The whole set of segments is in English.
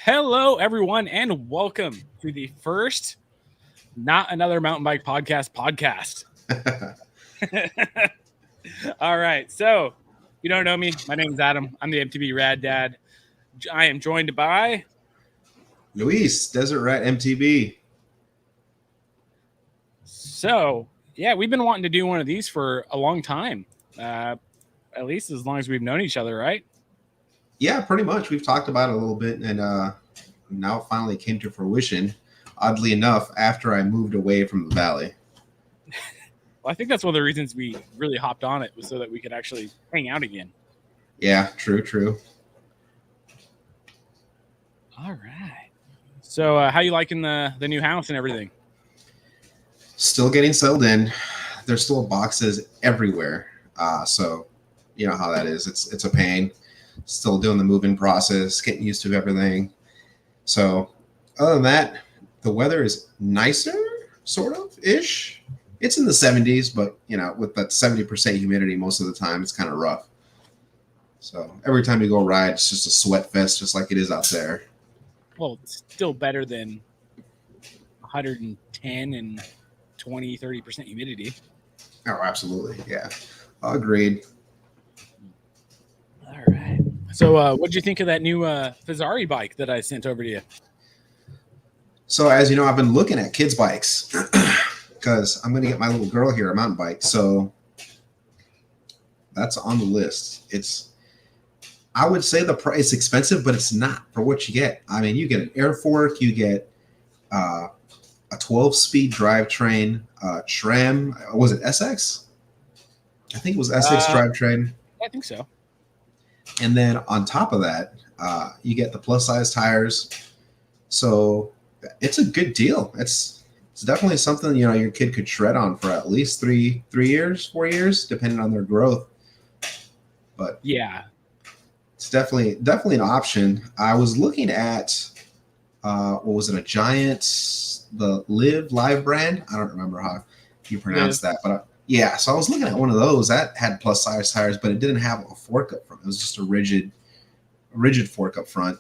Hello, everyone, and welcome to the first Not Another Mountain Bike Podcast. All right, so if you don't know me, my name is Adam. I'm the MTB Rad Dad. I am joined by Luis, Desert Rat MTB. So, yeah, we've been wanting to do one of these for a long time, at least as long as we've known each other, right? Yeah, pretty much. We've talked about it a little bit, and now it finally came to fruition. Oddly enough, after I moved away from the valley. Well, I think that's one of the reasons we really hopped on it, was so that we could actually hang out again. Yeah, true. All right. So, how you liking the new house and everything? Still getting settled in. There's still boxes everywhere. So you know how that is. It's a pain. Still doing the move-in process, getting used to everything. So other than that, the weather is nicer, sort of ish. It's in the 70s, but you know, with that 70% humidity most of the time, it's kind of rough. So every time you go ride, it's just a sweat fest, just like it is out there. Well, it's still better than 110 and 20-30% humidity. Oh, absolutely. Yeah. Agreed. All right. So what did you think of that new Fazari bike that I sent over to you? So as you know, I've been looking at kids' bikes because I'm going to get my little girl here a mountain bike. So that's on the list. I would say the price is expensive, but it's not for what you get. I mean, you get an air fork, you get a 12-speed drivetrain, SRAM. Was it SX? I think it was SX drivetrain. I think so. And then on top of that, you get the plus size tires. So it's a good deal. It's definitely something, you know, your kid could shred on for at least 4 years, depending on their growth. But yeah, it's definitely an option. I was looking at what was it, a Giant, the Live brand? I don't remember how you pronounce that, but yeah. So I was looking at one of those that had plus size tires, but it didn't have a fork up front. It was just a rigid fork up front,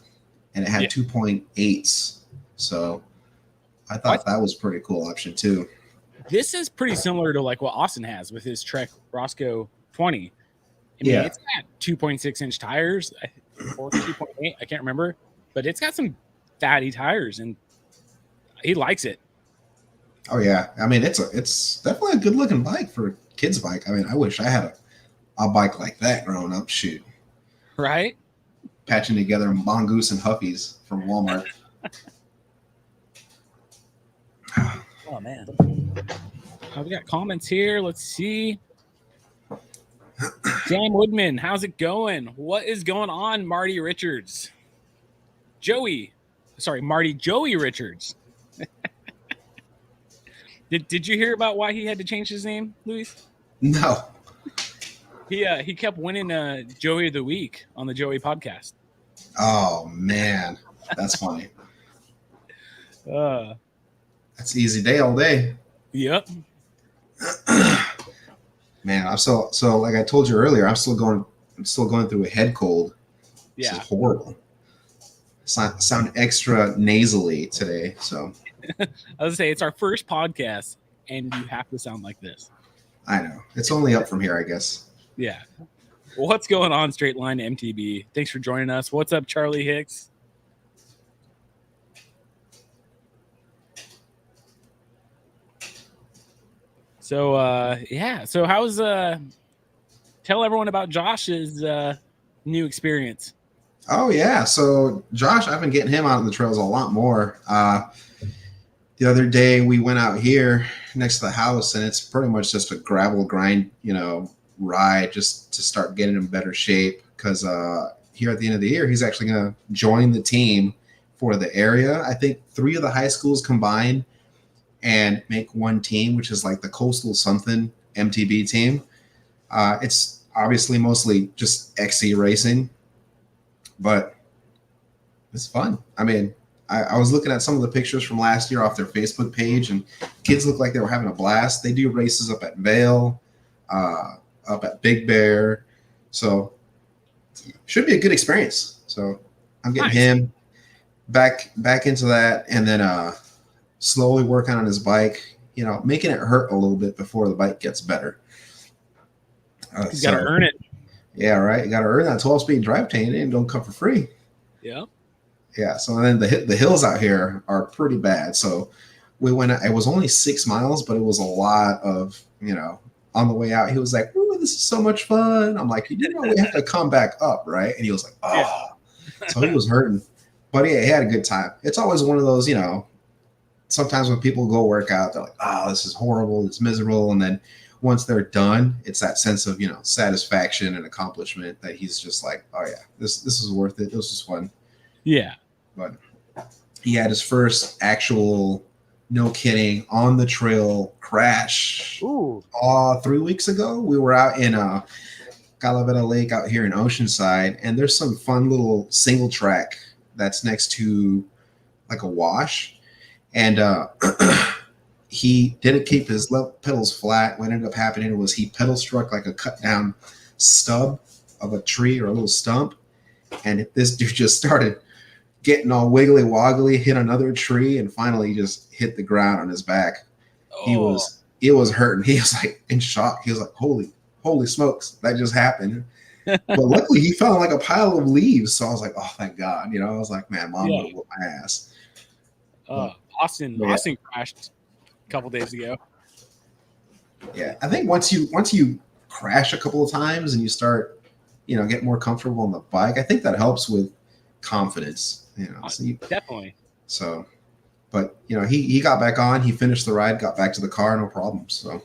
and it had 2.8s. So I thought that was a pretty cool option too. This is pretty similar to like what Austin has with his Trek Roscoe 20. I mean, it's got 2.6-inch tires, or 2.8, I can't remember, but it's got some fatty tires, and he likes it. Oh yeah, I mean it's definitely a good looking bike for a kid's bike. I mean, I wish I had a bike like that growing up. Shoot, right? Patching together Mongoose and Huffies from Walmart. Oh man, we got comments here. Let's see. Sam Woodman, how's it going? What is going on, Marty Richards? Joey Richards. Did you hear about why he had to change his name, Luis? No. He kept winning Joey of the Week on the Joey podcast. Oh man, that's funny. That's easy day all day. Yep. Man, I'm so like I told you earlier, I'm still going through a head cold. This is horrible. Sound extra nasally today, so. I was gonna say, it's our first podcast, and you have to sound like this. I know. It's only up from here, I guess. Yeah. Well, what's going on, Straight Line MTB? Thanks for joining us. What's up, Charlie Hicks? So, So how's tell everyone about Josh's new experience. Oh yeah. So Josh, I've been getting him out on the trails a lot more. The other day we went out here next to the house, and it's pretty much just a gravel grind, ride just to start getting in better shape. Because here at the end of the year, he's actually going to join the team for the area. I think 3 of the high schools combined and make one team, which is like the Coastal something MTB team. It's obviously mostly just XC racing, but it's fun. I mean, I was looking at some of the pictures from last year off their Facebook page, and kids look like they were having a blast. They do races up at Vail, up at Big Bear. So should be a good experience. So I'm getting him. back into that, and then slowly working on his bike, making it hurt a little bit before the bike gets better. He's got to earn it. Yeah, right. You got to earn that 12-speed drivetrain. It don't come for free. Yeah. Yeah. So then the hills out here are pretty bad. So we went. It was only 6 miles, but it was a lot of On the way out, he was like, "Ooh, this is so much fun." I'm like, we have to come back up, right? And he was like, "Oh." Yeah. So he was hurting, but yeah, he had a good time. It's always one of those, sometimes when people go work out, they're like, "Oh, this is horrible. It's miserable." And then once they're done, it's that sense of, satisfaction and accomplishment that he's just like, "Oh yeah, this is worth it. It was just fun." Yeah. But he had his first actual, no kidding, on the trail crash. Ooh. 3 weeks ago. We were out in Calavera Lake out here in Oceanside, and there's some fun little single track that's next to like a wash. And he didn't keep his pedals flat. What ended up happening was he pedal struck like a cut down stub of a tree or a little stump. And this dude just started getting all wiggly woggly, hit another tree, and finally just hit the ground on his back. Oh. It was hurting. He was like in shock. He was like, holy smokes, that just happened. But luckily he fell on like a pile of leaves. So I was like, oh, thank God. I was like, man, mom would have whooped my ass. Austin crashed a couple days ago. Yeah. I think once you crash a couple of times and you start, get more comfortable on the bike, I think that helps with confidence, Definitely. So, but he got back on, he finished the ride, got back to the car, no problem. So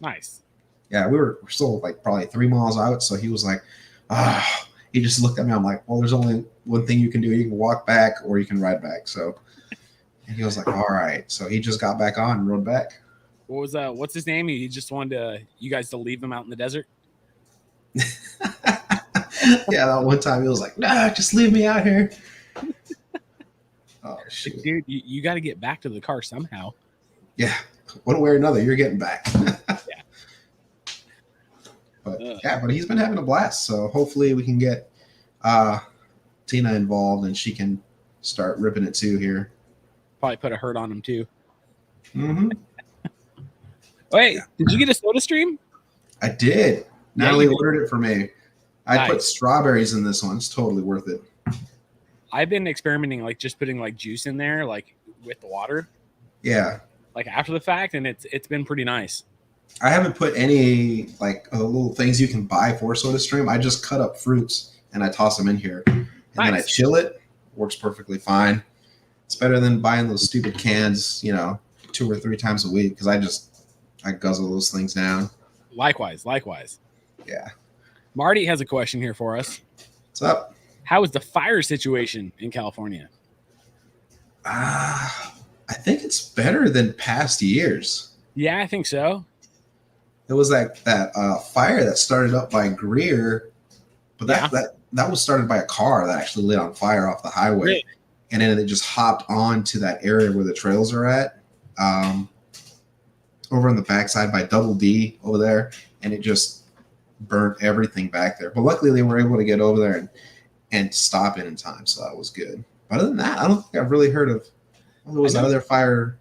nice. Yeah, we're still like probably 3 miles out. So he was like, he just looked at me. I'm like, well, there's only one thing you can do. You can walk back or you can ride back. So, and he was like, all right. So he just got back on and rode back. What's his name? He just wanted you guys to leave him out in the desert. Yeah, that one time he was like, nah, just leave me out here. Oh, shoot. Dude, you got to get back to the car somehow. Yeah, one way or another, you're getting back. Yeah. But he's been having a blast. So hopefully we can get Tina involved and she can start ripping it too here. Probably put a hurt on him too. Mm-hmm. Wait, did you get a soda stream? I did. Natalie ordered it for me. I put strawberries in this one. It's totally worth it. I've been experimenting, like just putting like juice in there, like with the water. Yeah. Like after the fact, and it's been pretty nice. I haven't put any like little things you can buy for Soda Stream. I just cut up fruits and I toss them in here, and then I chill it. Works perfectly fine. It's better than buying those stupid cans, 2 or 3 times a week, because I guzzle those things down. Likewise. Yeah. Marty has a question here for us. What's up? How is the fire situation in California? I think it's better than past years. Yeah, I think so. There was that fire that started up by Greer, but that was started by a car that actually lit on fire off the highway. Really? And then it just hopped on to that area where the trails are at, over on the backside by Double D over there, and it just burnt everything back there. But luckily they were able to get over there and stop it in time, so that was good. But other than that, I don't think I've really heard of. There was another fire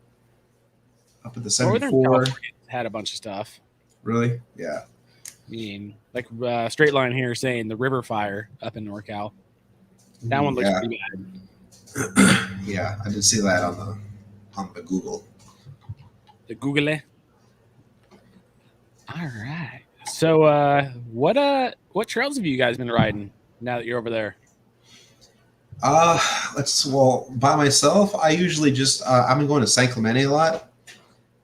up at the 74. Had a bunch of stuff. Really? Yeah. I mean, like Straight Line here saying the river fire up in NorCal. That one looks pretty bad. Yeah, I did see that on the Google. The Google. All right. So, what trails have you guys been riding now that you're over there? By myself, I usually just I've been going to San Clemente a lot.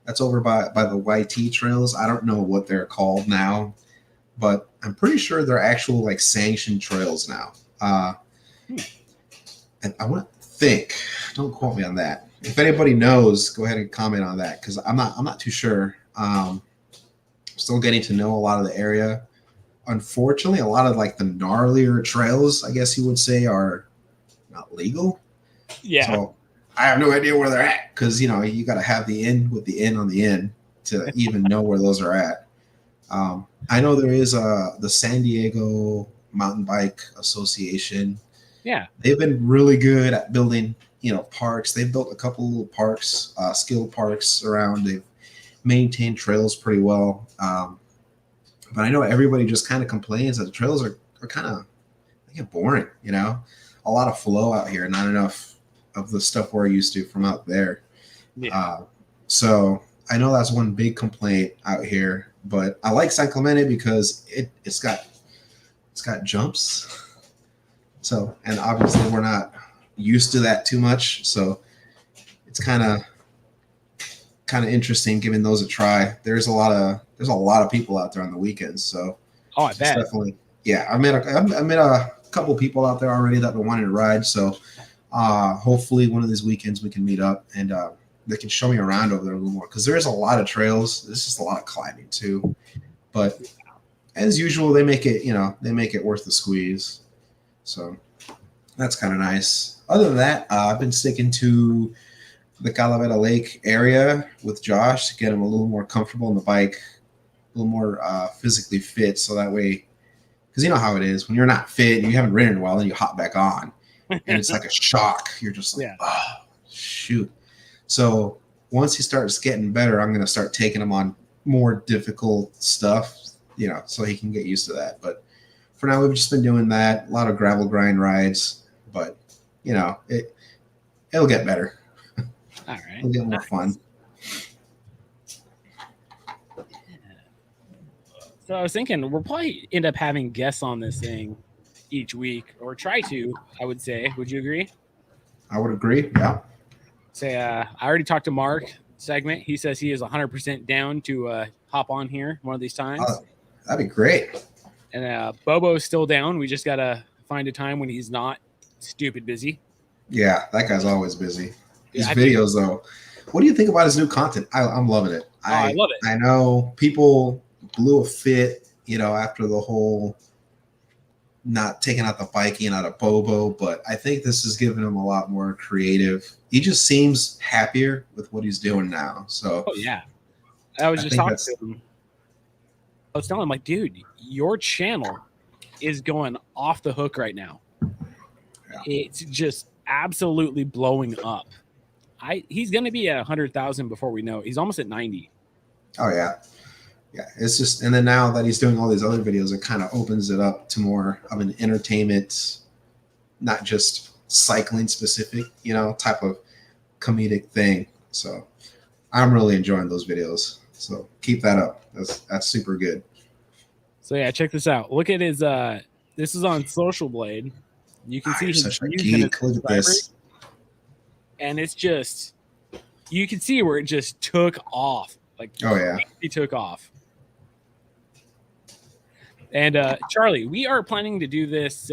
That's over by the YT trails. I don't know what they're called now, but I'm pretty sure they're actual like sanctioned trails now. And I want to think. Don't quote me on that. If anybody knows, go ahead and comment on that, because I'm not too sure. Still getting to know a lot of the area. Unfortunately, a lot of like the gnarlier trails, I guess you would say, are not legal. Yeah. So I have no idea where they're at, because you got to have the end with the end on the end to even know where those are at. I know there is the San Diego Mountain Bike Association. Yeah. They've been really good at building parks. They've built a couple little parks, skill parks around. They've maintained trails pretty well. But I know everybody just kind of complains that the trails are kind of boring, a lot of flow out here, not enough of the stuff we're used to from out there. Yeah. So I know that's one big complaint out here, but I like San Clemente because it's got jumps. So, and obviously we're not used to that too much. So it's kind of interesting giving those a try. There's a lot of people out there on the weekends. So I bet. Definitely. Yeah. I met a couple people out there already that have been wanting to ride. So hopefully one of these weekends we can meet up and they can show me around over there a little more, because there is a lot of trails. There's just a lot of climbing too. But as usual, they make it worth the squeeze. So that's kind of nice. Other than that, I've been sticking to the Calavera Lake area with Josh to get him a little more comfortable on the bike, a little more physically fit. So that way, because you know how it is when you're not fit and you haven't ridden in a while, and you hop back on, and it's like a shock. You're just like, oh, shoot. So once he starts getting better, I'm going to start taking him on more difficult stuff, so he can get used to that. But for now, we've just been doing that. A lot of gravel grind rides, but it'll get better. All right. It'll get more fun. So I was thinking we'll probably end up having guests on this thing each week, or try to, I would say. Would you agree? I would agree. Yeah. Say, I already talked to Mark segment. He says he is 100% down to hop on here one of these times. That'd be great. And Bobo's still down. We just got to find a time when he's not stupid busy. Yeah, that guy's always busy. His videos, though. What do you think about his new content? I'm loving it. I love it. I know people blew a fit, after the whole not taking out the biking out of Bobo, but I think this is giving him a lot more creative. He just seems happier with what he's doing now. So, yeah. I was just talking to him. I was telling him, like, dude, your channel is going off the hook right now. Yeah. It's just absolutely blowing up. He's going to be at 100,000 before we know it. He's almost at 90. Oh, yeah. Yeah, it's just, and then now that he's doing all these other videos, it kind of opens it up to more of an entertainment, not just cycling specific, type of comedic thing. So I'm really enjoying those videos. So keep that up. That's super good. So yeah, check this out. Look at his. This is on Social Blade. You can see his geek. Look at this. And it's just, you can see where it just took off. Like, oh yeah, he took off. And Charlie, we are planning to do this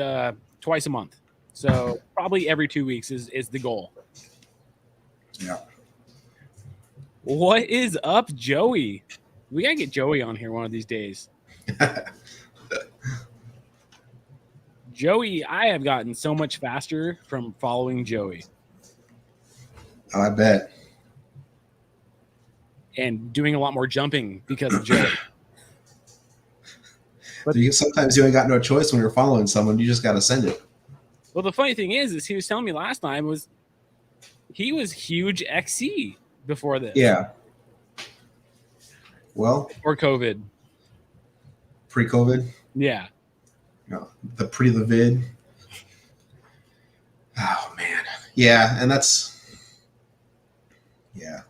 twice a month. So probably every 2 weeks is the goal. Yeah. What is up, Joey? We gotta get Joey on here one of these days. Joey, I have gotten so much faster from following Joey. I bet. And doing a lot more jumping because of Joey. But sometimes you ain't got no choice when you're following someone. You just got to send it. Well, the funny thing is he was telling me last time he was huge XC before this. Yeah. Well. Or COVID. Pre-COVID. Yeah. The vid. Oh man. Yeah, and that's. Yeah.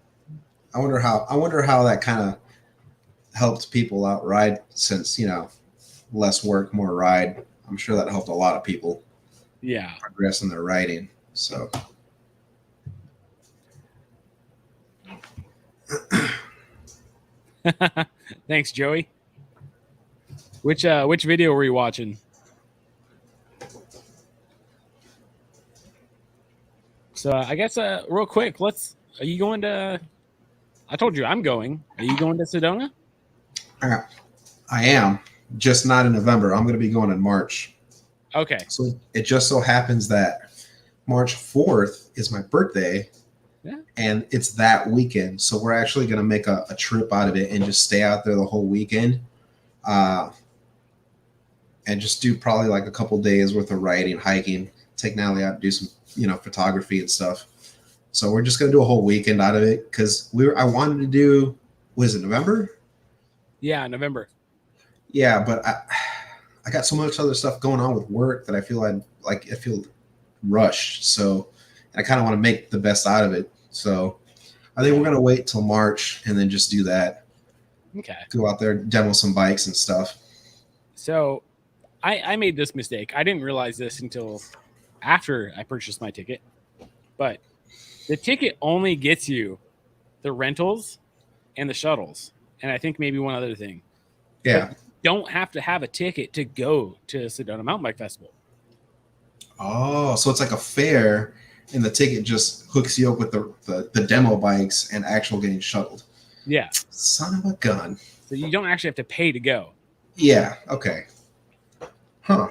I wonder how that kind of helped people out ride, since less work, more ride. I'm sure that helped a lot of people. Yeah. Progress in their riding. So. Thanks, Joey. Which video were you watching? So I guess real quick, are you going to? I told you I'm going. Are you going to Sedona? I am, just not in November. I'm going to be going in March. Okay. So it just so happens that March 4th is my birthday. Yeah. And it's that weekend. So we're actually going to make a trip out of it and just stay out there the whole weekend. And just do probably like a couple days worth of riding, hiking, take Natalie out, do some, photography and stuff. So we're just gonna do a whole weekend out of it because I wanted to do, was it November? Yeah, November. Yeah, but I got so much other stuff going on with work that I feel I feel rushed. So I kind of want to make the best out of it. So I think we're gonna wait till March and then just do that. Okay. Go out there, demo some bikes and stuff. So I made this mistake. I didn't realize this until after I purchased my ticket. But the ticket only gets you the rentals and the shuttles. And I think maybe one other thing. Yeah. But you don't have to have a ticket to go to Sedona Mountain Bike Festival. Oh, so it's like a fair, and the ticket just hooks you up with the demo bikes and actual getting shuttled. Yeah. Son of a gun. So you don't actually have to pay to go. Yeah. Okay. Huh.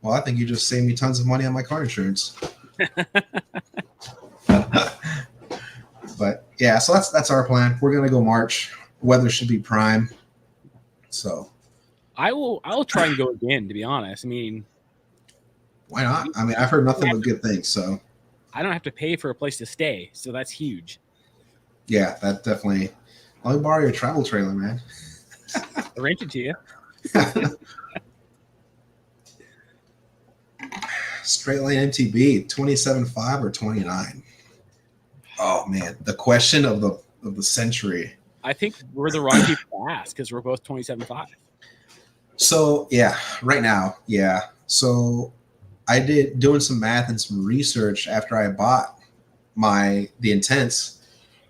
Well, I think you just saved me tons of money on my car insurance. But yeah, so that's our plan. We're gonna go March. Weather should be prime. So I'll try and go again, to be honest. I mean, why not? I mean, I've heard nothing but good things. So I don't have to pay for a place to stay, so that's huge. Yeah, that definitely. I'll borrow your travel trailer, man. I'll rent it to you. Straight line MTB, 27.5 or 29? Oh man, the question of the century. I think we're the wrong people to ask because we're both 27.5. So yeah, right now, yeah. So I did doing some math and some research after I bought the Intense.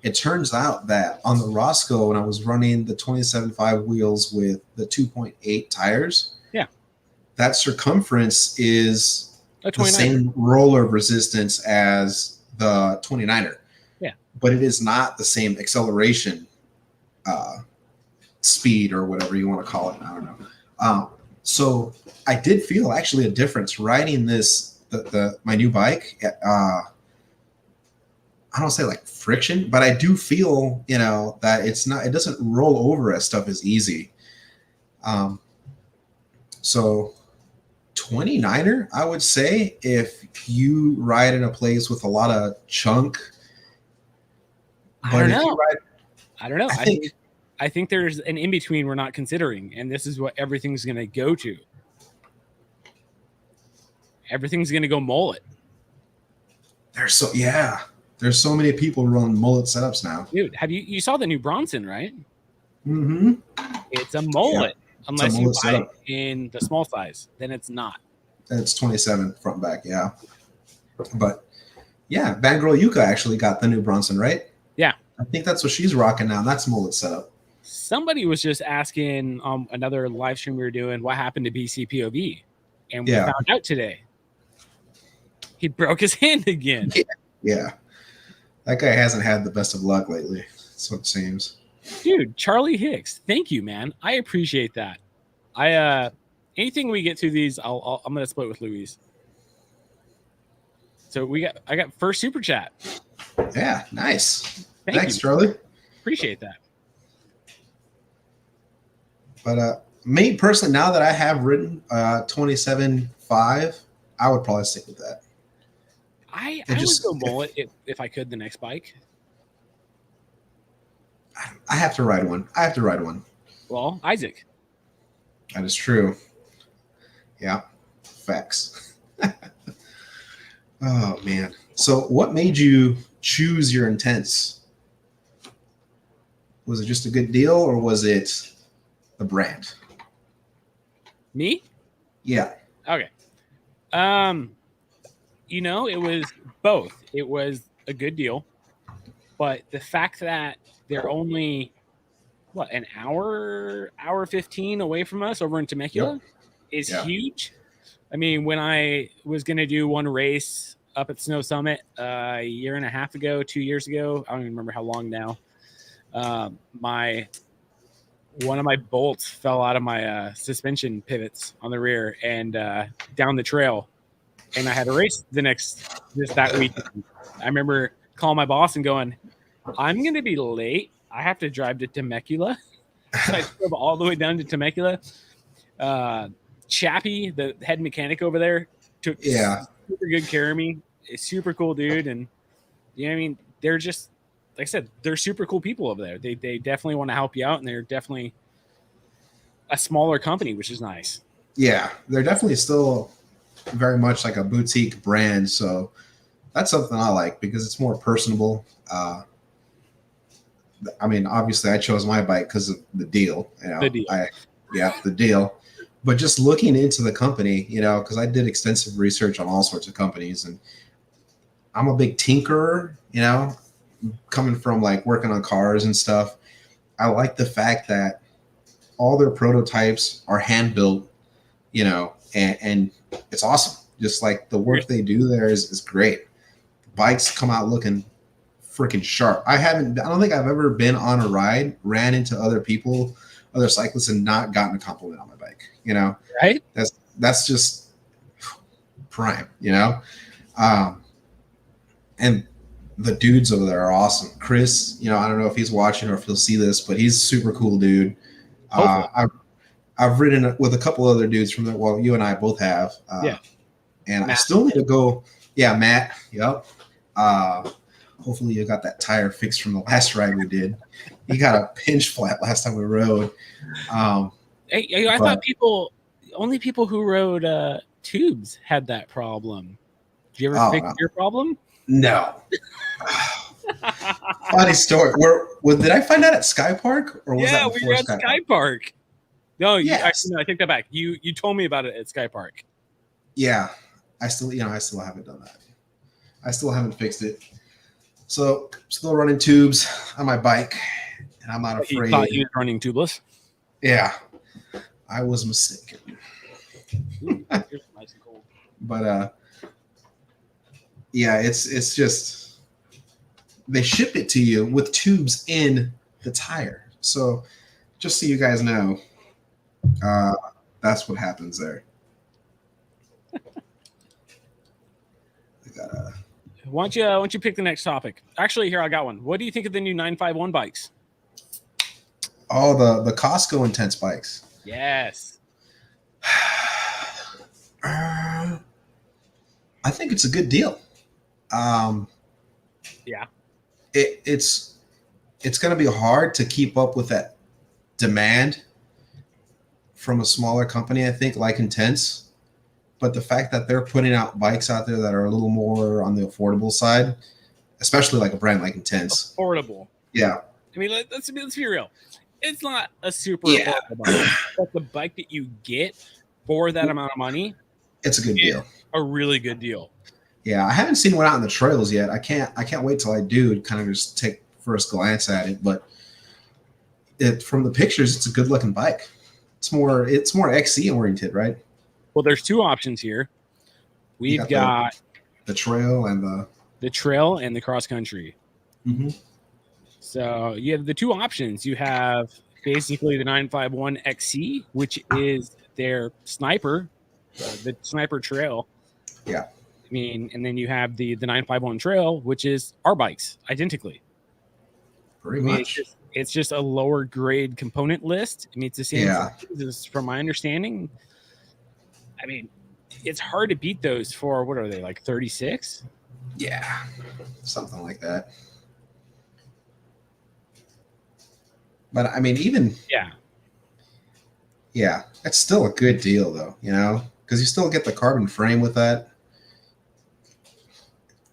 It turns out that on the Roscoe, when I was running the 27.5 wheels with the 2.8 tires, yeah, that circumference is the same roller resistance as the 29er. Yeah, but it is not the same acceleration speed or whatever you want to call it. I don't know. So I did feel actually a difference riding my new bike. I don't say like friction, but I do feel, that it doesn't roll over as stuff is easy. So 29er, I would say if you ride in a place with a lot of chunk. I don't know. I think there's an in-between we're not considering, and this is what everything's going to go to. Everything's going to go mullet. There's so many people running mullet setups now. Dude, you saw the new Bronson, right? Mm-hmm. It's a mullet. Yeah, unless you buy setup. It in the small size, then it's not. It's 27 front and back, yeah. But yeah, Bangirl Yuka actually got the new Bronson, right? Yeah. I think that's what she's rocking now. That's mullet setup. Somebody was just asking another live stream we were doing what happened to BCPOV, and we found out today. He broke his hand again. Yeah. That guy hasn't had the best of luck lately. That's what it seems. Dude, Charlie Hicks, thank you, man. I appreciate that. Anything we get through these, I'm gonna split with Louise. So I got first super chat. Yeah, nice. Thanks, Charlie. Appreciate that. But me personally, now that I have ridden 27.5, I would probably stick with that. I would go mullet if I could the next bike. I have to ride one. Well, Isaac. That is true. Yeah, facts. Oh man. So, what made you choose your Intense? Was it just a good deal, or was it the brand? Me? Yeah. Okay. It was both. It was a good deal, but the fact that they're only an hour 15 away from us over in Temecula is huge. I mean, when I was going to do one race up at Snow Summit a year and a half ago, 2 years ago, I don't even remember how long now. One of my bolts fell out of my suspension pivots on the rear and down the trail, and I had a race just that week. I remember calling my boss and going, "I'm going to be late. I have to drive to Temecula." So I drove all the way down to Temecula. Chappie, the head mechanic over there, took super good care of me. A super cool dude, and You know what I mean? They're just, like I said, they're super cool people over there. They definitely want to help you out, and they're definitely a smaller company, which is nice. Yeah, they're definitely still very much like a boutique brand. So that's something I like because it's more personable. I mean, obviously, I chose my bike because of the deal. You know, The deal. The deal. But just looking into the company, you know, because I did extensive research on all sorts of companies, and I'm a big tinkerer. You know, coming from like working on cars and stuff, I like the fact that all their prototypes are hand built. You know, and it's awesome. Just like the work they do there is great. Bikes come out looking freaking sharp. I don't think I've ever been on a ride, ran into other people, other cyclists, and not gotten a compliment on my bike. You know, Right? That's just prime. You know, and the dudes over there are awesome. Chris, you know, I don't know if he's watching or if he'll see this, but he's a super cool dude. I've ridden with a couple other dudes from there. Well, you and I both have. Yeah. And Matt. I still need to go. Yeah, Matt. Yep. Hopefully you got that tire fixed from the last ride we did. He got a pinch flat last time we rode. I thought only people who rode tubes had that problem. Did you ever fix your problem? No. Funny story. Did I find that at Sky Park or was that we were at Sky Park? No, yes. I take that back. You told me about it at Sky Park. Yeah, I still haven't done that. I still haven't fixed it. So still running tubes on my bike, and I'm not afraid. You thought you were running tubeless? Yeah, I was mistaken. Ooh, nice and cold. But yeah, it's just they ship it to you with tubes in the tire. So just so you guys know, that's what happens there. Why don't you pick the next topic? Actually, here I got one. What do you think of the new 951 bikes? Oh, the Costco Intense bikes. Yes. I think it's a good deal. Yeah. It's going to be hard to keep up with that demand from a smaller company, I think, like Intense. But the fact that they're putting out bikes out there that are a little more on the affordable side, especially like a brand like Intense. Affordable. Yeah. I mean, let's be real. It's not a super affordable bike, but the bike that you get for that amount of money, it's a good deal. A really good deal. Yeah, I haven't seen one out on the trails yet. I can't wait till I do kind of just take first glance at it. But from the pictures, it's a good looking bike. It's more XC oriented, right? Well, there's two options here. We've got the trail and the trail and the cross country. Mm-hmm. So you have the two options. You have basically the 951 XC, which is their sniper, the sniper trail. Yeah. I mean, and then you have the 951 trail, which is our bikes identically. Pretty much. It's just a lower grade component list. I mean, it's the same size, from my understanding. I mean, it's hard to beat those for, what are they, like 36? Yeah, something like that. But I mean, even it's still a good deal, though. You know, because you still get the carbon frame with that.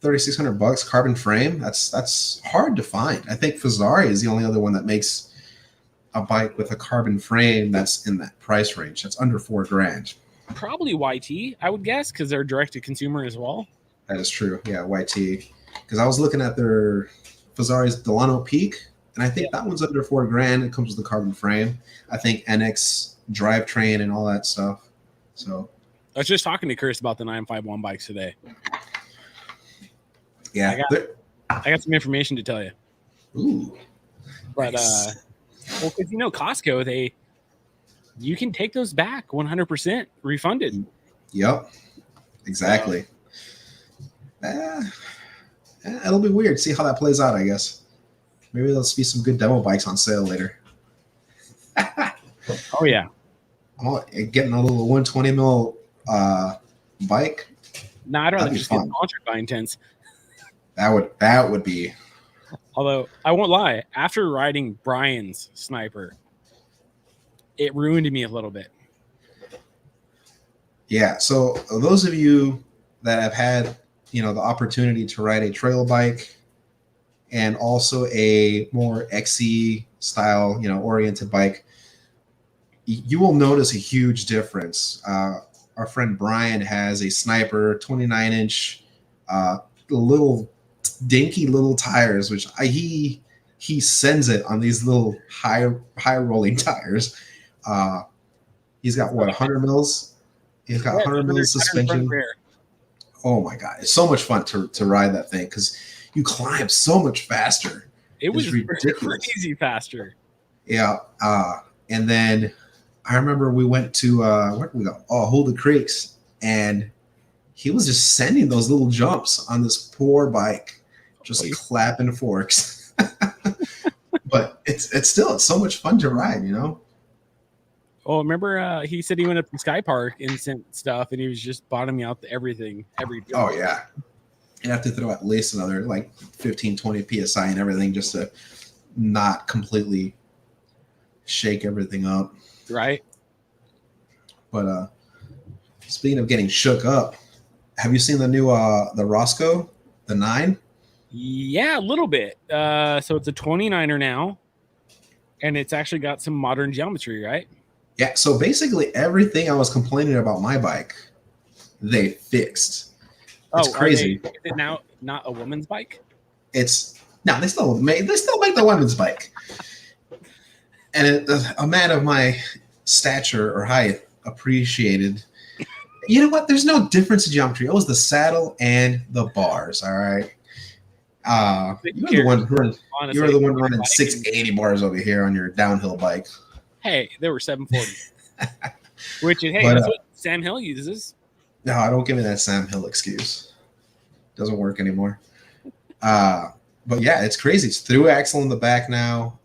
$3,600 carbon frame. That's hard to find. I think Fazari is the only other one that makes a bike with a carbon frame that's in that price range. That's under $4,000. Probably YT, I would guess, because they're direct to consumer as well. That is true. Yeah, YT. Because I was looking at their Fazari's Delano Peak, and I think that one's under $4,000. It comes with the carbon frame. I think NX drivetrain and all that stuff. So I was just talking to Chris about the 951 bikes today. Yeah, I got some information to tell you. Ooh, but nice. Well, because Costco, you can take those back 100% refunded. Yep, exactly. It'll be weird. See how that plays out, I guess. Maybe there'll be some good demo bikes on sale later. Oh, yeah. Getting a little 120 mil bike. No, I'd rather just get sponsored by Intense. That would be. Although I won't lie, after riding Brian's Sniper, it ruined me a little bit. Yeah. So those of you that have had, the opportunity to ride a trail bike and also a more XC style, oriented bike, you will notice a huge difference. Our friend Brian has a Sniper 29-inch, little dinky little tires, which he sends it on these little high rolling tires. He's got 100 mils. He's got 100 mils suspension. Oh my god, it's so much fun to ride that thing because you climb so much faster. It was crazy faster. Yeah, and then I remember we went to where did we go? Oh, Holden Creeks, and he was just sending those little jumps on this poor bike, just clapping forks. But it's still so much fun to ride, Oh, remember he said he went up to Sky Park and sent stuff, and he was just bottoming out everything every day. Oh yeah, you have to throw at least another like 15-20 psi and everything just to not completely shake everything up. Right. But speaking of getting shook up, have you seen the new the Roscoe, the 9? Yeah, a little bit. So it's a 29er now, and it's actually got some modern geometry, right? Yeah, so basically everything I was complaining about my bike, they fixed. It's crazy. Is it now not a woman's bike? It's no, they still make the women's bike. And a man of my stature or height appreciated. You know what? There's no difference in geometry. It was the saddle and the bars. All right. You're the one running 680 bars over here on your downhill bike. Hey, there were 740. Which, hey, but, that's what Sam Hill uses. No, don't give me that Sam Hill excuse. Doesn't work anymore. But yeah, it's crazy. It's through axle in the back now.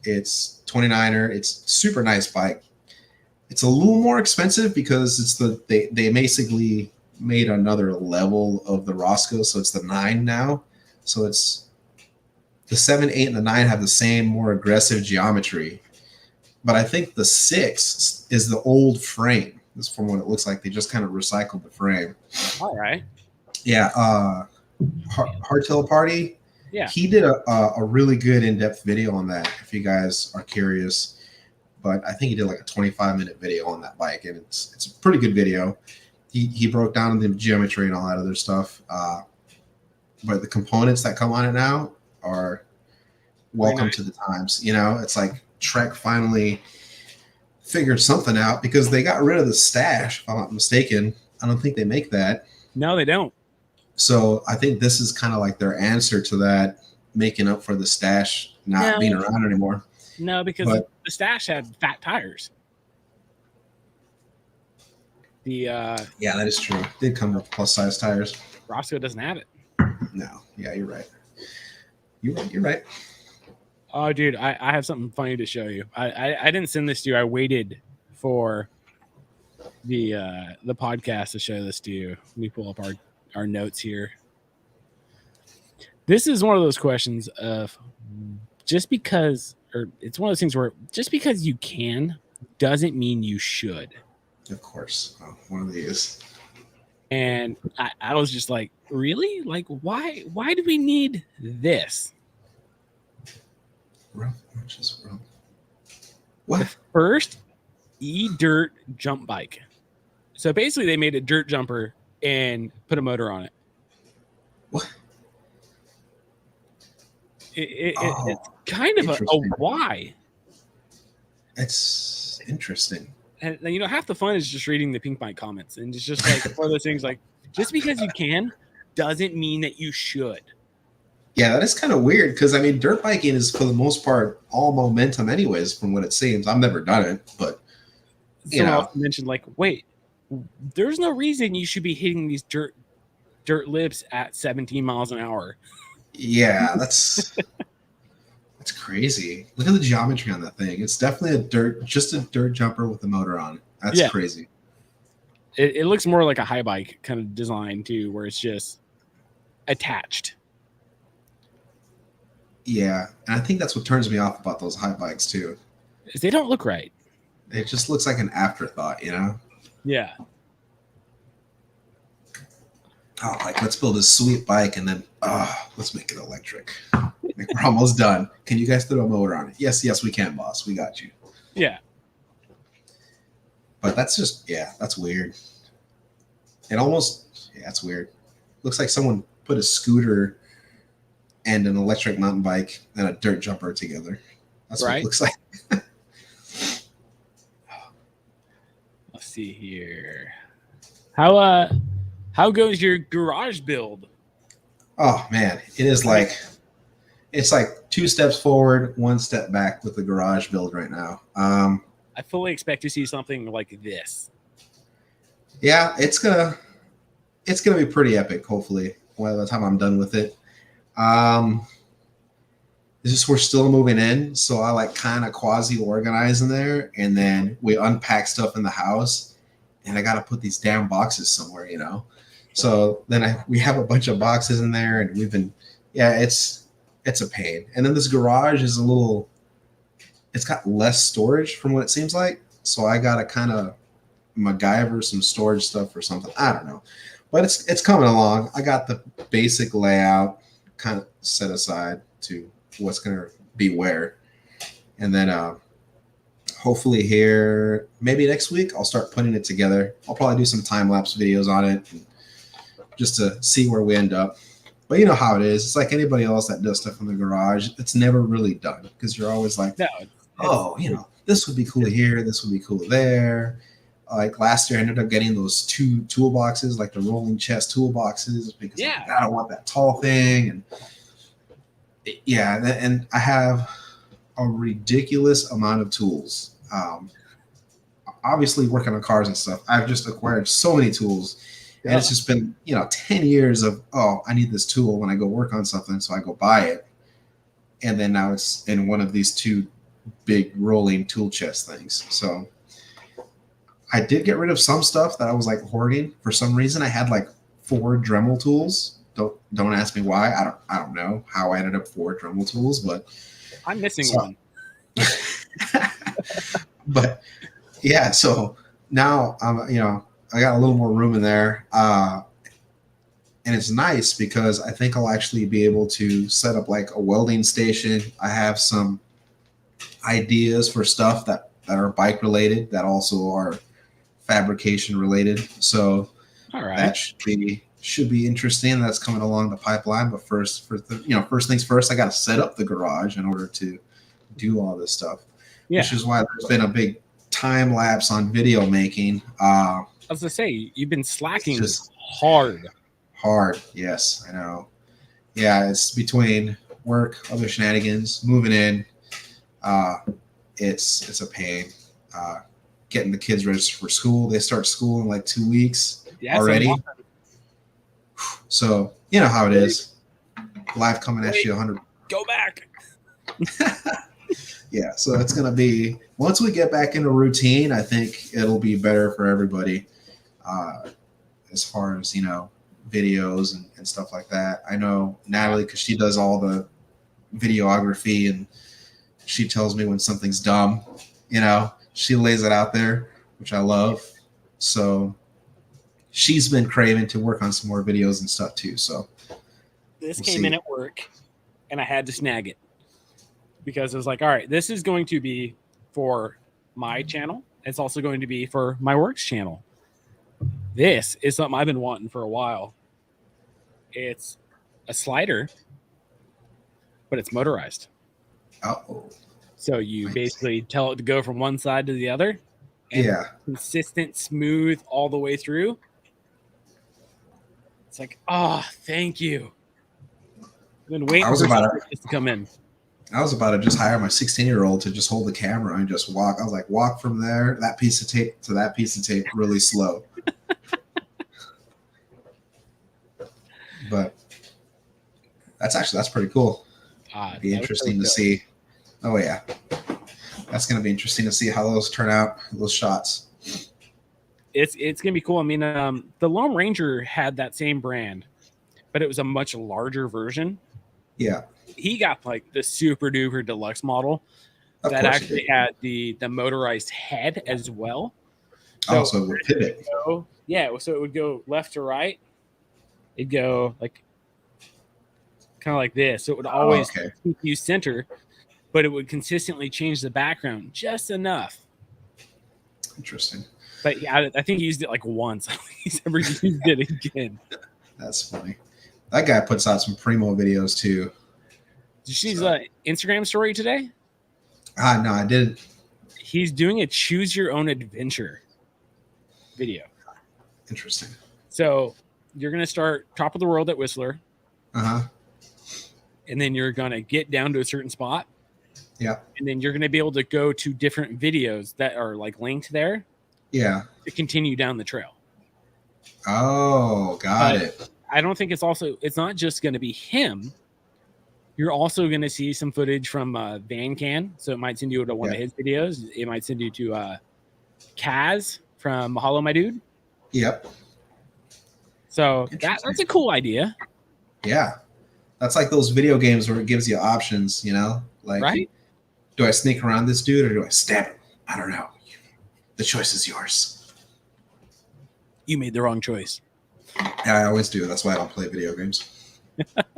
It's 29er. It's super nice bike. It's a little more expensive because it's they basically made another level of the Roscoe, so it's the 9 now. So it's the 7, 8, and the 9 have the same more aggressive geometry. But I think the 6 is the old frame. This is from what it looks like. They just kind of recycled the frame. All right. Yeah. Hardtail Party. Yeah. He did a really good in-depth video on that, if you guys are curious. But I think he did like a 25-minute video on that bike, and it's a pretty good video. He broke down the geometry and all that other stuff. But the components that come on it now are welcome to the times. It's like Trek finally figured something out because they got rid of the stash, if I'm not mistaken. I don't think they make that. No, they don't. So I think this is kind of like their answer to that, making up for the stash not being around anymore. No, because the stash had fat tires. Yeah, that is true. It did come with plus size tires. Roscoe doesn't have it. No. Yeah, you're right. You're right. Oh, dude, I have something funny to show you. I didn't send this to you. I waited for the podcast to show this to you. Let me pull up our notes here. This is one of those questions of it's one of those things where just because you can doesn't mean you should. Of course. Oh, one of these. And I was just like, really? Like, why do we need this? What? The first e-dirt jump bike. So basically they made a dirt jumper and put a motor on it. What? It's kind of a why. It's interesting. And half the fun is just reading the Pink Bike comments, and it's just like one of those things like, just because you can doesn't mean that you should. Yeah, that is kind of weird because dirt biking is for the most part all momentum, anyways. From what it seems, I've never done it, but Someone mentioned like, wait, there's no reason you should be hitting these dirt lips at 17 miles an hour. Yeah, that's crazy. Look at the geometry on that thing. It's definitely just a dirt jumper with a motor on it. That's crazy. It looks more like a high bike kind of design too, where it's just attached. Yeah, and I think that's what turns me off about those high bikes too. Is they don't look right. It just looks like an afterthought, you know? Yeah. Oh, like let's build a sweet bike and then let's make it electric. Like, we're almost done. Can you guys throw a motor on it? Yes, we can, boss. We got you. Yeah. But that's just, that's weird. It almost, it's weird. Looks like someone put a scooter and an electric mountain bike and a dirt jumper together. That's what it looks like. Let's see here. How goes your garage build? Oh man, it's like 2 steps forward, 1 step back with the garage build right now. I fully expect to see something like this. Yeah, it's gonna be pretty epic. Hopefully, by the time I'm done with it. It's just we're still moving in, so I like kind of quasi organize in there, and then we unpack stuff in the house, and I got to put these damn boxes somewhere, you know. So then we have a bunch of boxes in there, and we've been, it's a pain. And then this garage is it's got less storage from what it seems like, so I got to kind of MacGyver some storage stuff or something. I don't know, but it's coming along. I got the basic layout kind of set aside to what's going to be where, and then hopefully here maybe next week I'll start putting it together. I'll probably do some time-lapse videos on it just to see where we end up. But you know how it is. It's like anybody else that does stuff in the garage. It's never really done because you're always like, this would be cool here, this would be cool there. Like last year I ended up getting those 2 toolboxes, like the rolling chest toolboxes, because I don't want that tall thing. And and I have a ridiculous amount of tools. Obviously working on cars and stuff, I've just acquired so many tools. And it's just been, 10 years of, I need this tool when I go work on something, so I go buy it. And then now it's in one of these 2 big rolling tool chest things. So I did get rid of some stuff that I was like hoarding. For some reason, I had like 4 Dremel tools. Don't ask me why. I don't know how I ended up 4 Dremel tools, but I'm missing one. But yeah, so now I got a little more room in there, and it's nice because I think I'll actually be able to set up like a welding station. I have some ideas for stuff that are bike related that also are fabrication related. So that should be interesting. That's coming along the pipeline. But first things first, I got to set up the garage in order to do all this stuff. Yeah. Which is why there's been a big time lapse on video making. I was gonna say you've been slacking hard. Yes, I know. Yeah, it's between work, other shenanigans, moving in. It's a pain. Getting the kids registered for school. They start school in like 2 weeks already. So you know how it is. Life coming at you 100. Go back. Yeah, so it's gonna be, once we get back into routine, I think it'll be better for everybody. As far as videos and stuff like that. I know Natalie, because she does all the videography, and she tells me when something's dumb. She lays it out there, which I love. So she's been craving to work on some more videos and stuff too. So this came in at work, and I had to snag it because it was like, all right, this is going to be for my channel. It's also going to be for my work's channel. This is something I've been wanting for a while. It's a slider, but it's motorized. Oh. So you basically tell it to go from one side to the other. And consistent, smooth all the way through. It's like, thank you. I've been waiting for this to come in. I was about to just hire my 16-year-old to just hold the camera and just walk. I was like, walk from there, that piece of tape to that piece of tape really slow. But that's pretty cool. Be interesting to see. Oh yeah, that's gonna be interesting to see how those turn out. Those shots. It's gonna be cool. I mean, the Lone Ranger had that same brand, but it was a much larger version. Yeah. He got like the super duper deluxe model that actually had the motorized head as well. So it would pivot. So it would go left to right. It'd go like kind of like this. So it would always keep you center, but it would consistently change the background just enough. Interesting. But yeah, I think he used it like once. I don't think he's ever used it again. That's funny. That guy puts out some primo videos too. Did you see his Instagram story today? No, I didn't. He's doing a choose your own adventure video. Interesting. So you're going to start top of the world at Whistler. Uh-huh. And then you're going to get down to a certain spot. Yeah. And then you're going to be able to go to different videos that are like linked there. Yeah. To continue down the trail. Oh, got it. I don't think it's not just going to be him. You're also going to see some footage from Van Can. So it might send you to one of his videos. It might send you to Kaz from Mahalo My Dude. Yep. So that's a cool idea. Yeah. That's like those video games where it gives you options, you know? Like, right? Do I sneak around this dude or do I stab him? I don't know. The choice is yours. You made the wrong choice. Yeah, I always do. That's why I don't play video games.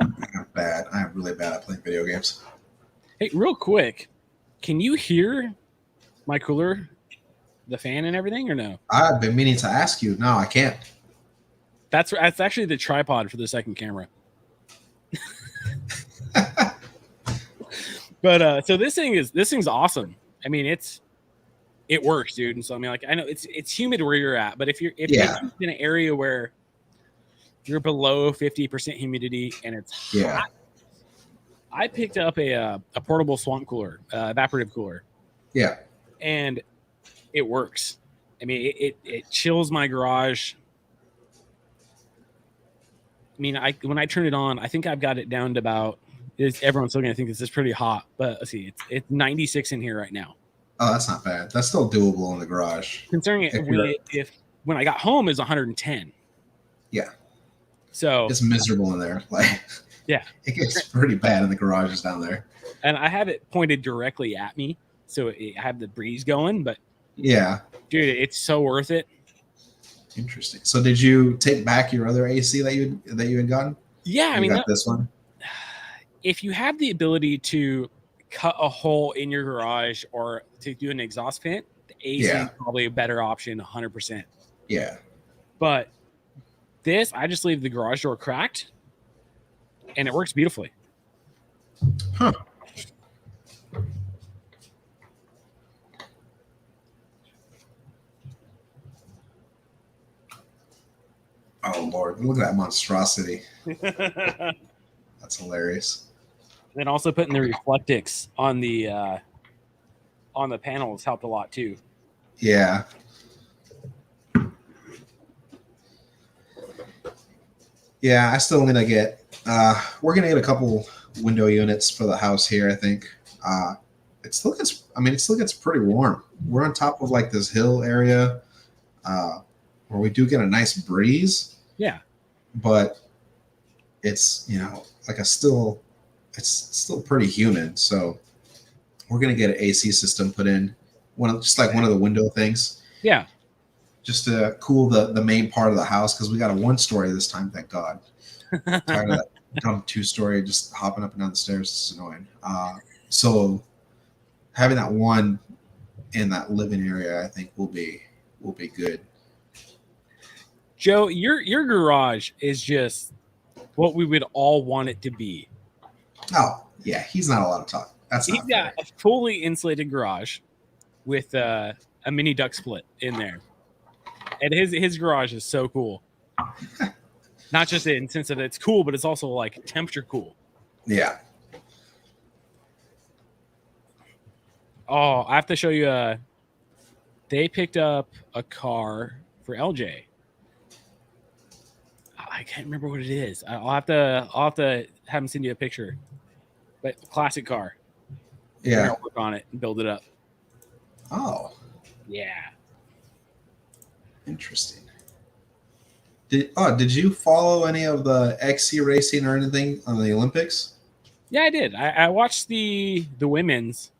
I'm bad. I'm really bad at playing video games. Hey, real quick, can you hear my cooler, the fan and everything, or no? I've been meaning to ask you. No, I can't. That's actually the tripod for the second camera. But so this thing's awesome. I mean, it works, dude. And so I mean, like, I know it's humid where you're at, but if you're in an area where you're below 50% humidity and it's hot, I picked up a portable swamp cooler, evaporative cooler. Yeah. And it works. I mean, it chills my garage. I mean, when I turn it on, I think I've got it down to about. Everyone's still gonna think this is pretty hot, but let's see, it's 96 in here right now. Oh, that's not bad. That's still doable in the garage. Considering when I got home is 110. Yeah. So it's miserable in there. Like, yeah, it gets pretty bad in the garages down there. And I have it pointed directly at me, so I have the breeze going. But yeah, dude, it's so worth it. Interesting. So, did you take back your other AC that you had gotten? Yeah, I mean, got this one. If you have the ability to cut a hole in your garage or to do an exhaust vent, the AC is probably a better option, 100%. Yeah. But this, I just leave the garage door cracked, and it works beautifully. Huh. Oh, Lord. Look at that monstrosity. That's hilarious. And then also putting the Reflectix on the panels helped a lot, too. Yeah. Yeah, I still going to get we're going to get a couple window units for the house here, I think. It still gets pretty warm. We're on top of like this hill area where we do get a nice breeze. Yeah. But it's, like it's still pretty humid. So we're going to get an AC system put in, one of the window things. Yeah. Just to cool the main part of the house, because we got a 1-story this time, thank God. Tired of that dumb 2-story just hopping up and down the stairs. It's annoying. So having that one in that living area, I think will be good. Joe, your garage is just what we would all want it to be. Oh yeah, he's not allowed to talk. He's got a fully insulated garage with a mini duct split in there. And his garage is so cool. Not just in the sense that it's cool, but it's also like temperature cool. Yeah. Oh, I have to show you. They picked up a car for LJ. I can't remember what it is. I'll have to have him send you a picture. But classic car. Yeah. Work on it and build it up. Oh. Yeah. Interesting. Did you follow any of the XC racing or anything on the Olympics? Yeah, I did. I watched the women's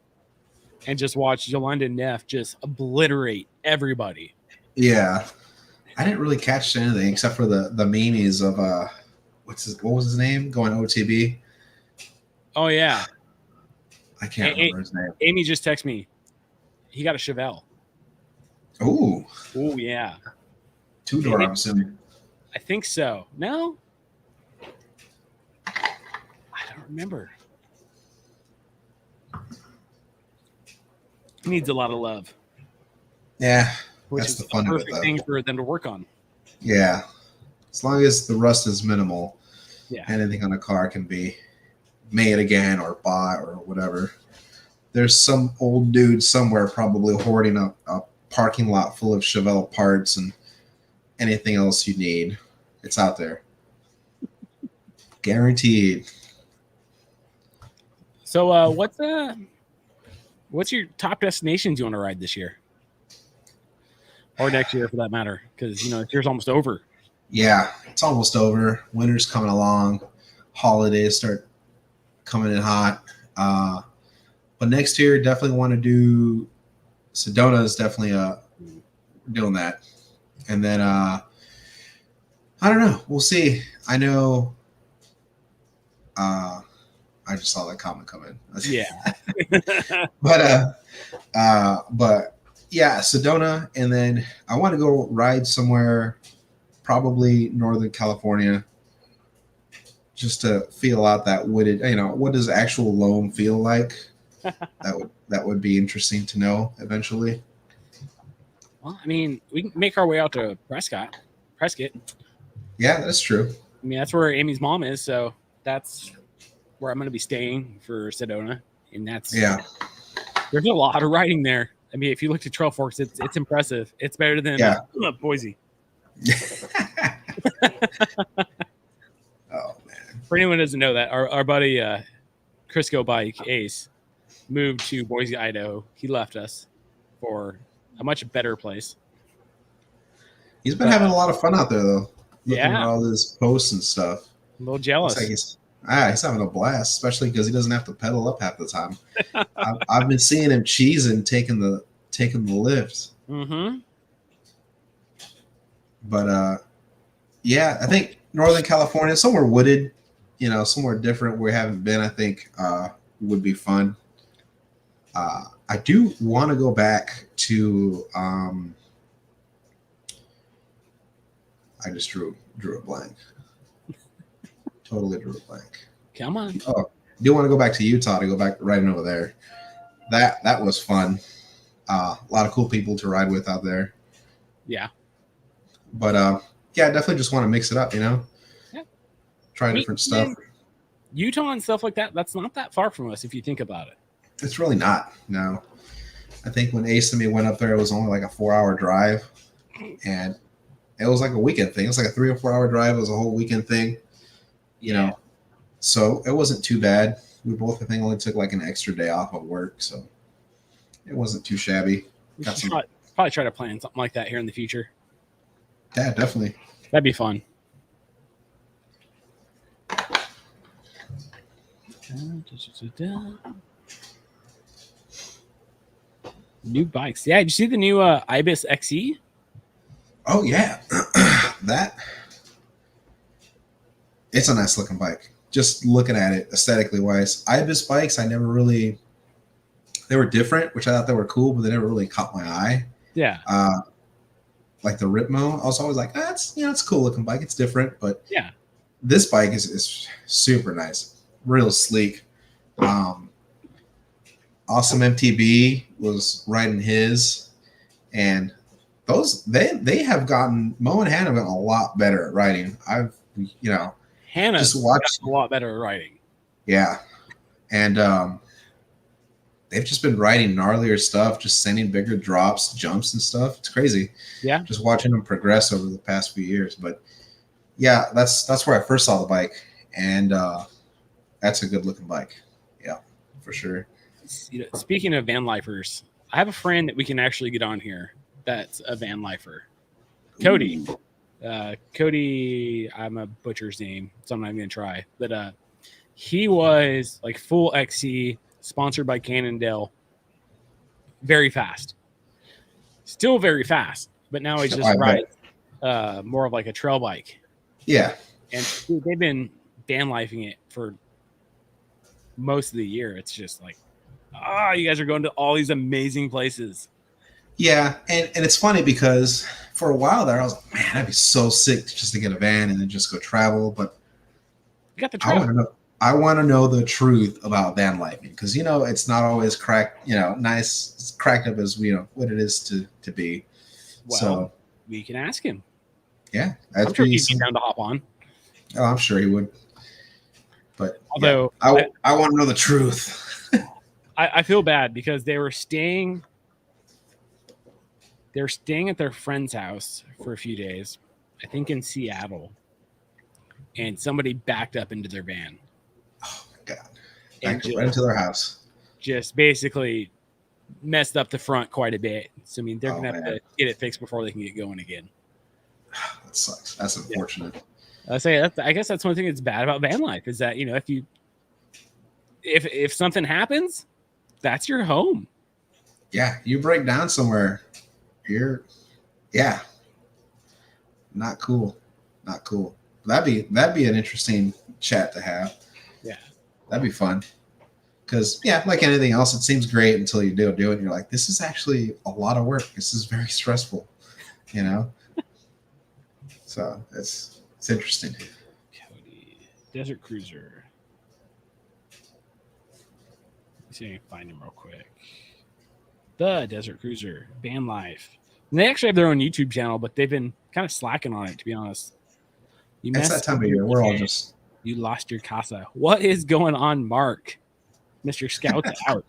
and just watched Yolanda Neff just obliterate everybody. Yeah, I didn't really catch anything except for the memes of what was his name going OTB. Oh yeah, I can't remember his name. Amy just texted me. He got a Chevelle. Oh yeah, 2-door. I'm assuming. I think so. No, I don't remember. He needs a lot of love. Yeah, which that's is the fun a of it, perfect thing for them to work on. Yeah, as long as the rust is minimal, yeah, anything on a car can be made again or bought or whatever. There's some old dude somewhere probably hoarding a parking lot full of Chevelle parts and anything else you need. It's out there. Guaranteed. So what's your top destinations you want to ride this year? Or next year for that matter, because this year's almost over. Yeah, it's almost over. Winter's coming along. Holidays start coming in hot. But next year, definitely want to do Sedona is definitely doing that. And then I don't know. We'll see. I know I just saw that comment come in. Yeah. But yeah, Sedona, and then I want to go ride somewhere, probably Northern California, just to feel out that wooded. What does actual loam feel like? that would be interesting to know eventually. Well, I mean, we can make our way out to Prescott. Yeah, that's true. I mean, that's where Amy's mom is, so that's where I'm going to be staying for Sedona, and there's a lot of riding there. I mean, if you look at Trail Forks, it's impressive. It's better than Boise. Oh man! For anyone who doesn't know that, our buddy Crisco Bike Ace moved to Boise, Idaho. He left us for a much better place. He's been having a lot of fun out there, though. Looking at all his posts and stuff. A little jealous. Like he's having a blast, especially because he doesn't have to pedal up half the time. I've been seeing him cheesing, taking the lift. Mm-hmm. But yeah, I think Northern California, somewhere wooded, somewhere different we haven't been, I think would be fun. I do want to go back to I just drew a blank. Totally drew a blank. Come on. Oh, I do want to go back to Utah to go back riding over there. That was fun. A lot of cool people to ride with out there. Yeah. But yeah, I definitely just want to mix it up, Yeah. Try different stuff. Utah and stuff like that, that's not that far from us if you think about it. It's really not. No. I think when Ace and me went up there, it was only like a 4-hour drive. And it was like a weekend thing. It was like a 3 or 4 hour drive. It was a whole weekend thing. So it wasn't too bad. We both, I think, only took like an extra day off of work. So it wasn't too shabby. We should probably try to plan something like that here in the future. Yeah, definitely. That'd be fun. New bikes. Yeah, did you see the new Ibis XE? Oh, yeah. It's a nice looking bike. Just looking at it aesthetically wise. Ibis bikes, they were different, which I thought they were cool, but they never really caught my eye. Yeah. Like the Ripmo, I was always like, it's a cool looking bike. It's different, but yeah, this bike is super nice, real sleek. Awesome MTB was riding his, and those they have gotten Mo and Hannah have gotten a lot better at riding. Hannah just watched a lot better at riding. Yeah, and they've just been riding gnarlier stuff, just sending bigger drops, jumps, and stuff. It's crazy. Yeah, just watching them progress over the past few years. But yeah, that's where I first saw the bike, and that's a good looking bike. Yeah, for sure. Speaking of van lifers, I have a friend that we can actually get on here that's a van lifer. Cody. Ooh. Cody, I'm a butcher's name, so I'm not even gonna try. But he was like full XC, sponsored by Cannondale. Very fast, still very fast, but now he's just riding more of like a trail bike. Yeah, and dude, they've been van lifing it for most of the year. It's just like, you guys are going to all these amazing places. Yeah, and it's funny because for a while there, I was like, man, I'd be so sick just to get a van and then just go travel. But you got the travel. I want to know the truth about van lifing because it's not always cracked, nice, it's cracked up as what it is to be. Well, so we can ask him. Yeah, I'm sure he'd be down to hop on. Oh, I'm sure he would. But although I want to know the truth. I feel bad because they were staying at their friend's house for a few days, I think in Seattle, and somebody backed up into their van. Oh my God. Backed right into their house. Just basically messed up the front quite a bit. So, I mean, they're going to have to get it fixed before they can get going again. That sucks. That's unfortunate. Yeah. I guess that's one thing that's bad about van life is that, if something happens, that's your home. Yeah. You break down somewhere. Not cool. That'd be an interesting chat to have. Yeah. That'd be fun. Because, like anything else, it seems great until you do it. And you're like, this is actually a lot of work. This is very stressful, So it's interesting. Cody, Desert Cruiser. Let's see if I can find him real quick. The Desert Cruiser, van life. And they actually have their own YouTube channel, but they've been kind of slacking on it, to be honest. It's that time of year. We're all just... You lost your casa. What is going on, Mark? Mr. Scout's out.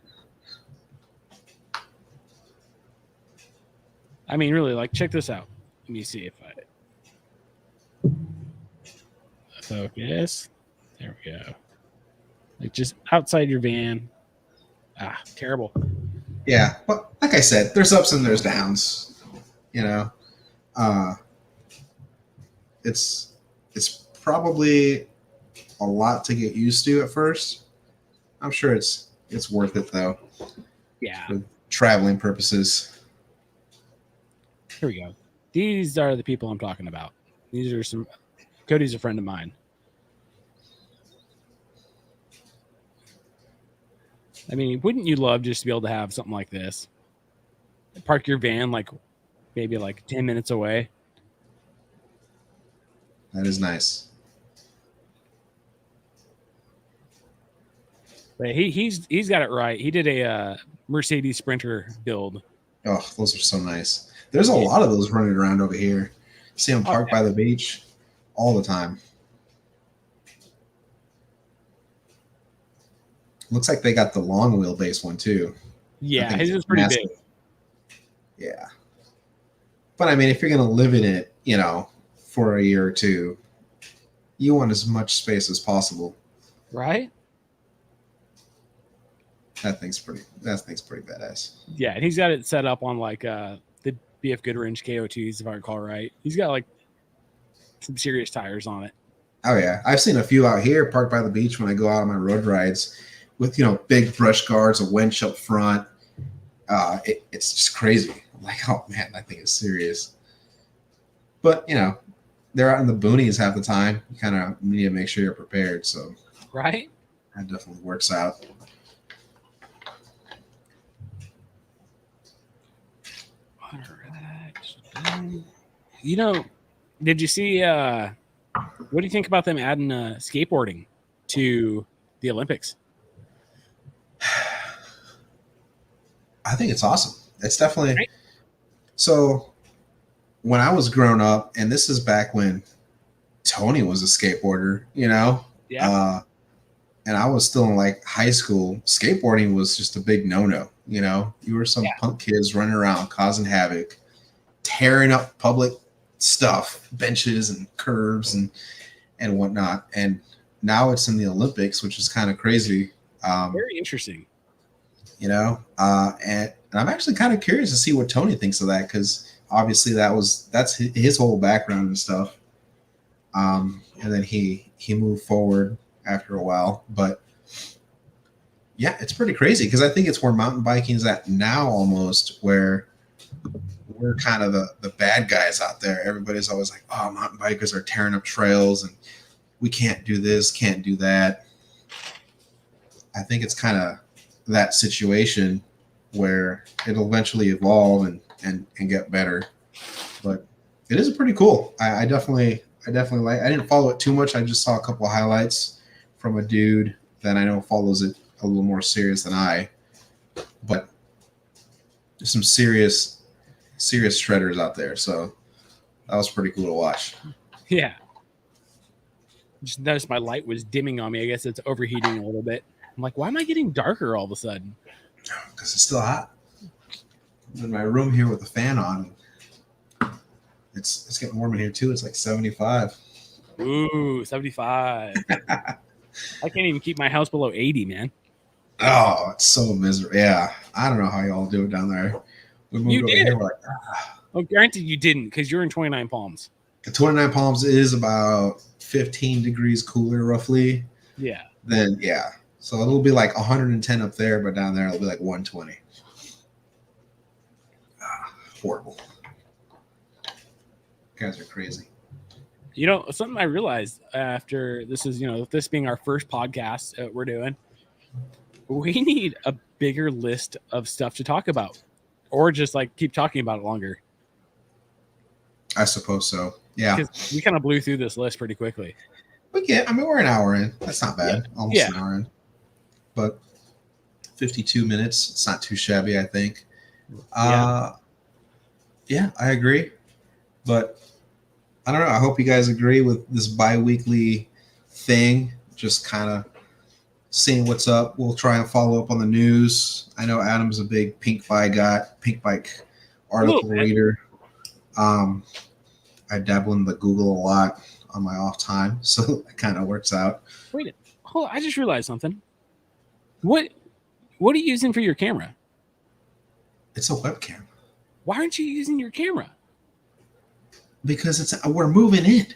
I mean, really, check this out. Let me see if I... Focus. There we go. Just outside your van. Terrible. Yeah, but like I said, there's ups and there's downs. It's probably a lot to get used to at first. I'm sure it's worth it though. Yeah. For traveling purposes. Here we go. These are the people I'm talking about. These are Cody's a friend of mine. I mean, wouldn't you love just to be able to have something like this? Park your van maybe 10 minutes away. That is nice. But he's got it right. He did a Mercedes Sprinter build. Oh, those are so nice. There's a lot of those running around over here. See them parked by the beach all the time. Looks like they got the long wheelbase one too. Yeah, his is pretty big. Yeah. But I mean, if you're going to live in it, for a year or two, you want as much space as possible. Right? That thing's pretty badass. Yeah, and he's got it set up on the BF Goodwrench KO2s, if I recall right. He's got some serious tires on it. Oh yeah, I've seen a few out here parked by the beach when I go out on my road rides with big brush guards, a winch up front. It's just crazy. I'm like, oh man, that thing is serious. But they're out in the boonies half the time. You kind of need to make sure you're prepared. So right, that definitely works out. Did you see? What do you think about them adding skateboarding to the Olympics? I think it's awesome. It's definitely right. So. When I was growing up, and this is back when Tony was a skateboarder, yeah. And I was still in high school. Skateboarding was just a big no-no. You were some punk kids running around causing havoc, tearing up public stuff, benches and curbs and whatnot. And now it's in the Olympics, which is kind of crazy. Very interesting. And I'm actually kind of curious to see what Tony thinks of that because obviously that's his whole background and stuff. And then he moved forward after a while, but yeah, it's pretty crazy because I think it's where mountain biking is at now, almost where we're kind of the bad guys out there. Everybody's always like, oh, mountain bikers are tearing up trails and we can't do this, can't do that. I think it's kind of that situation where it'll eventually evolve and get better. But it is pretty cool. I definitely like. I didn't follow it too much. I just saw a couple of highlights from a dude that I know follows it a little more serious than I. But there's some serious shredders out there, so that was pretty cool to watch. Yeah. Just noticed my light was dimming on me. I guess it's overheating a little bit. I'm like, why am I getting darker all of a sudden? Because it's still hot. I'm in my room here with the fan on. It's getting warm in here too. It's like 75. Ooh, 75. I can't even keep my house below 80, man. Oh, it's so miserable. Yeah, I don't know how y'all do it down there. We moved over here. We're like, Well, granted, you didn't because you're in 29 Palms. 29 Palms is about 15 degrees cooler, roughly. Yeah. Then yeah, so it'll be like 110 up there, but down there it'll be like 120. Horrible. Guys are crazy. You know, something I realized after this is, this being our first podcast we're doing, we need a bigger list of stuff to talk about, or just like keep talking about it longer. I suppose so. Yeah. Because we kind of blew through this list pretty quickly. We're an hour in. That's not bad. Yeah. Almost an hour in. But 52 minutes. It's not too shabby, I think. Yeah, I agree. But I don't know. I hope you guys agree with this bi-weekly thing. Just kind of seeing what's up. We'll try and follow up on the news. I know Adam's a big pink bike article reader. I dabble in the Google a lot on my off time, so it kind of works out. Wait, hold on. I just realized something. What are you using for your camera? It's a webcam. Why aren't you using your camera? Because we're moving in.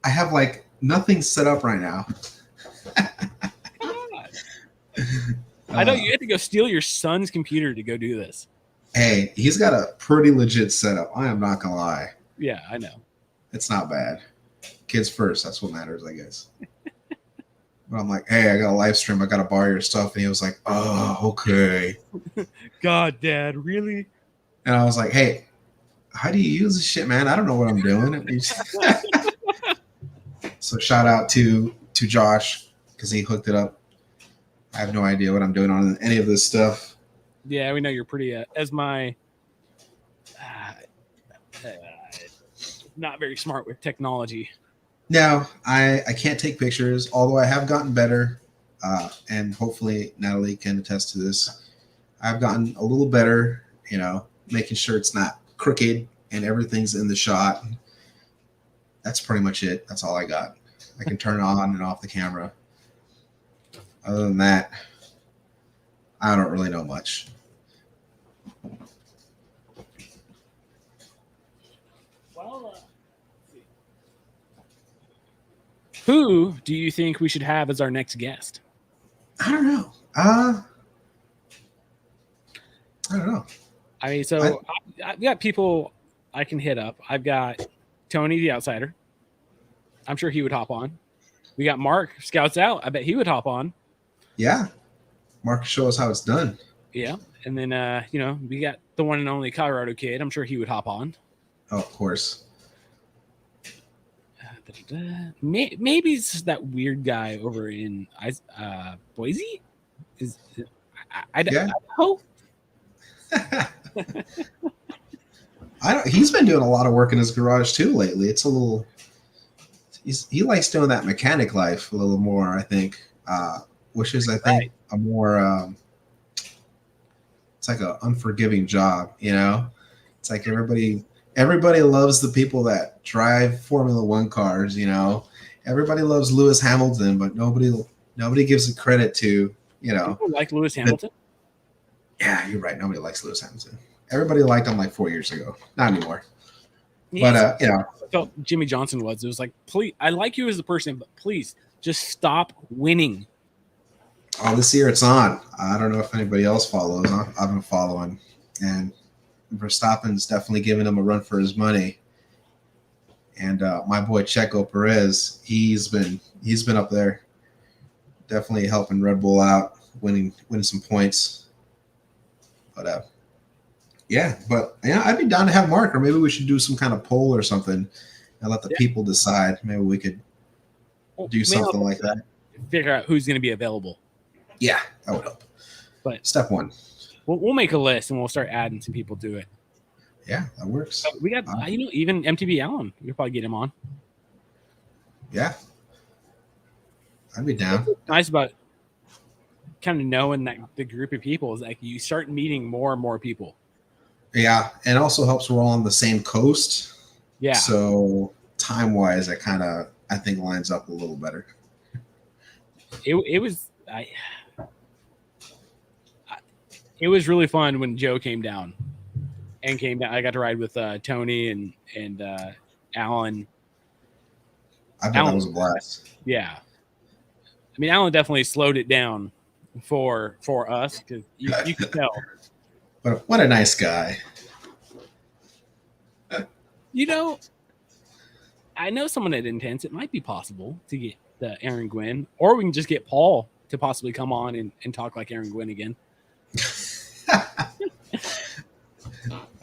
I have like nothing set up right now. I know you had to go steal your son's computer to go do this. Hey, he's got a pretty legit setup. I am not gonna lie. Yeah, I know. It's not bad. Kids first. That's what matters, I guess. But I'm like, hey, I got a live stream. I got to borrow your stuff. And he was like, oh, okay. God, Dad, really? And I was like, hey, how do you use this shit, man? I don't know what I'm doing. So shout out to Josh because he hooked it up. I have no idea what I'm doing on any of this stuff. Yeah, we know you're pretty, as my, not very smart with technology. No, I can't take pictures, although I have gotten better. And hopefully Natalie can attest to this. I've gotten a little better, making sure it's not crooked and everything's in the shot. That's pretty much it. That's all I got. I can turn on and off the camera. Other than that, I don't really know much. Well, who do you think we should have as our next guest? I don't know. I don't know. I mean, so I've got people I can hit up. I've got Tony, the Outsider. I'm sure he would hop on. We got Mark, Scouts Out. I bet he would hop on. Yeah. Mark, show us how it's done. Yeah. And then, we got the one and only Colorado Kid. I'm sure he would hop on. Oh, of course. Maybe it's just that weird guy over in Boise. I hope. He's been doing a lot of work in his garage too lately. It's a little. He likes doing that mechanic life a little more. I think, which is a more. It's like an unforgiving job, It's like everybody loves the people that drive Formula One cars, Everybody loves Lewis Hamilton, but nobody gives the credit to, People like Lewis Hamilton. Yeah, you're right. Nobody likes Lewis Hamilton. Everybody liked him like 4 years ago. Not anymore. But I felt Jimmy Johnson was. It was like, please, I like you as a person, but please just stop winning. Oh, this year it's on. I don't know if anybody else follows. I've been following, and Verstappen's definitely giving him a run for his money. And my boy Checo Perez, he's been up there, definitely helping Red Bull out, winning some points. But I'd be down to have Mark, or maybe we should do some kind of poll or something and let the people decide. Maybe we could do something like that. Figure out who's going to be available. Yeah, that would help. But step one, we'll make a list and we'll start adding some people to it. Yeah, that works. We got even MTB Allen. We could probably get him on. Yeah, I'd be down. What's nice about kind of knowing that the group of people is like you start meeting more and more people. Yeah, and it also helps we're all on the same coast. Yeah. So time-wise, I think lines up a little better. It was really fun when Joe came down. I got to ride with Tony and Alan. I bet that was a blast. Yeah. I mean, Alan definitely slowed it down for us because you could tell. But what a nice guy. I know someone at Intense. It might be possible to get Aaron Gwynn, or we can just get Paul to possibly come on and talk like Aaron Gwynn again.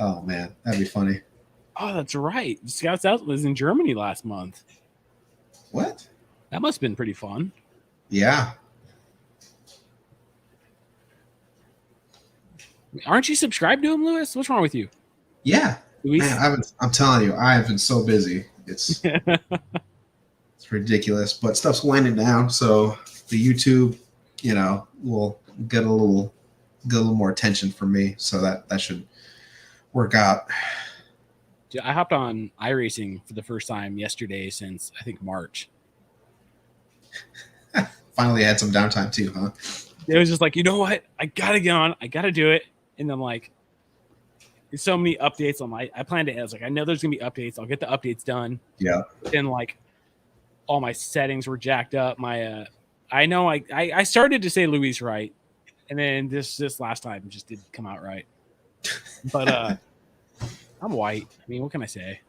Oh, man. That'd be funny. Oh, that's right. Scouts Out was in Germany last month. What? That must have been pretty fun. Yeah. Aren't you subscribed to him, Lewis? What's wrong with you? Yeah. Man, I'm telling you, I have been so busy. It's it's ridiculous. But stuff's winding down, so the YouTube, will get a little more attention from me. So that should work out. I hopped on iRacing for the first time yesterday since I think March. Finally had some downtime too, huh? It was just like, you know what? I gotta get on. I gotta do it. And then there's so many updates on I planned it as I know there's gonna be updates. I'll get the updates done. Yeah. Then all my settings were jacked up. I started to say Luis right, and then this last time just didn't come out right. But I'm white. I mean, what can I say?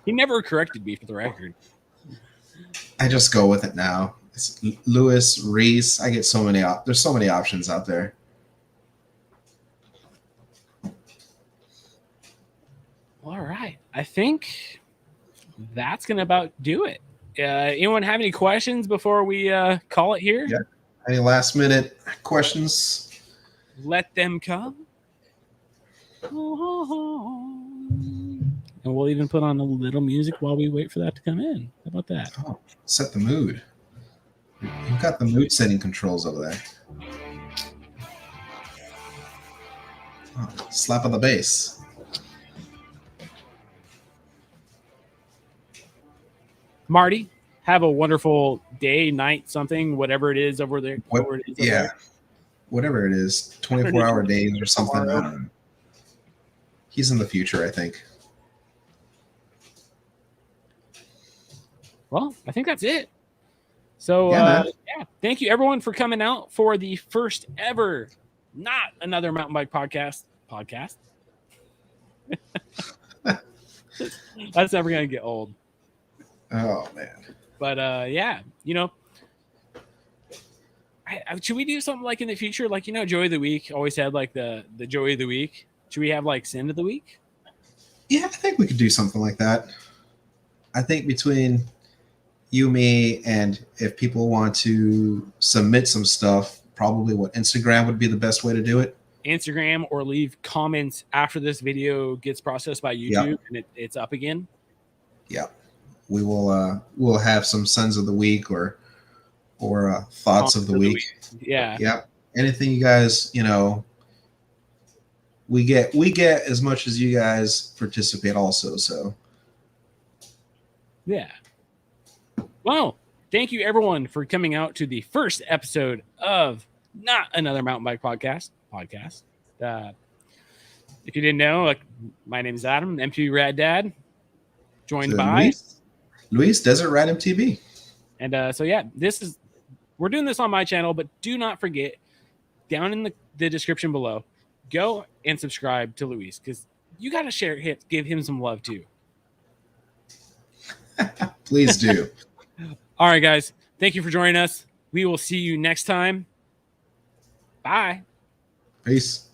He never corrected me, for the record. I just go with it now. It's Lewis, Reese. I get so many. There's so many options out there. All right. I think that's going to about do it. Anyone have any questions before we call it here? Yeah. Any last minute questions? Let them come. And we'll even put on a little music while we wait for that to come in. How about that? Oh, set the mood. You've got the mood setting controls over there. Oh, slap on the bass. Marty, have a wonderful day, night, something, whatever it is over there. Whatever it is, 24-hour days or something. I don't know. He's in the future, I think. Well, I think that's it. So, thank you everyone for coming out for the first ever Not Another Mountain Bike Podcast. That's never going to get old. Oh, man. But, should we do something like in the future? Joy of the Week always had the Joy of the Week. Should we have Sin of the Week? Yeah, I think we could do something like that. I think between you, me, and if people want to submit some stuff, probably Instagram would be the best way to do it. Instagram, or leave comments after this video gets processed by YouTube and it's up again. Yeah. We will we'll have some Sons of the Week or thoughts of the week. Yeah. Yeah. Anything you guys, we get as much as you guys participate also. So yeah. Well, thank you everyone for coming out to the first episode of Not Another Mountain Bike Podcast. If you didn't know, like, my name is Adam, MTB Rad Dad, joined by Luis Desert Rad MTB. And so yeah, we're doing this on my channel, but do not forget, down in the description below, go and subscribe to Luis, because you got to give him some love too. Please do. All right, guys. Thank you for joining us. We will see you next time. Bye. Peace.